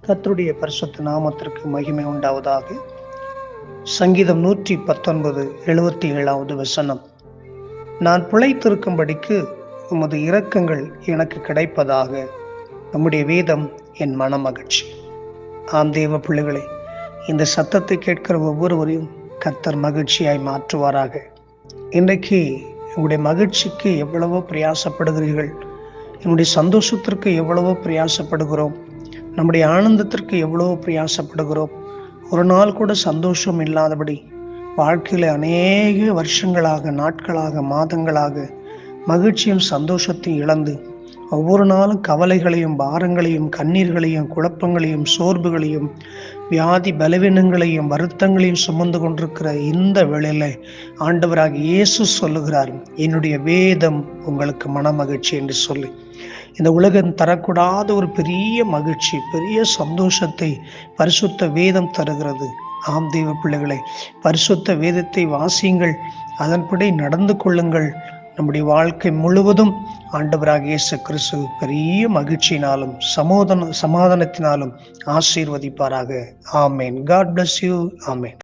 கர்த்தருடைய பரிசுத்த நாமத்திற்கு மகிமை உண்டாவதாக. சங்கீதம் 119:77 வசனம். நான் பிழைத்திருக்கும்படிக்கு உமது இரக்கங்கள் எனக்கு கிடைப்பதாக. நம்முடைய வேதம் என் மனமகிழ்ச்சி. ஆம் தேவ பிள்ளைகளே, இந்த சத்தத்தை கேட்கிற ஒவ்வொருவரையும் கர்த்தர் மகிழ்ச்சியாய் மாற்றுவாராக. இன்றைக்கு உங்களுடைய மகிழ்ச்சிக்கு எவ்வளவோ பிரயாசப்படுகிறீர்கள், என்னுடைய சந்தோஷத்திற்கு எவ்வளவோ பிரயாசப்படுகிறோம், நம்முடைய ஆனந்தத்திற்கு எவ்வளவோ பிரயாசப்படுகிறோம். ஒரு நாள் கூட சந்தோஷம் இல்லாதபடி வாழ்க்கையில் அநேக வருஷங்களாக, நாட்களாக, மாதங்களாக மகிழ்ச்சியும் சந்தோஷத்தையும் இழந்து ஒவ்வொரு நாளும் கவலைகளையும், பாரங்களையும், கண்ணீர்களையும், குழப்பங்களையும், சோர்வுகளையும், வியாதி பலவீனங்களையும், வருத்தங்களையும் சுமந்து கொண்டிருக்கிற இந்த வேளையில ஆண்டவராக இயேசு சொல்லுகிறார், என்னுடைய வேதம் உங்களுக்கு மனமகிழ்ச்சி என்று சொல்லி. இந்த உலகம் தரக்கூடாத ஒரு பெரிய மகிழ்ச்சி, பெரிய சந்தோஷத்தை பரிசுத்த வேதம் தருகிறது. ஆம் தேவ பிள்ளைகளை, பரிசுத்த வேதத்தை வாசியுங்கள், அதன்படி நடந்து கொள்ளுங்கள். நம்முடைய வாழ்க்கை முழுவதும் ஆண்டவராக இயேசு கிறிஸ்து பெரிய மகிழ்ச்சியினாலும் சமாதானத்தினாலும் ஆசீர்வதிப்பாராக. ஆமேன். God bless you. ஆமேன்.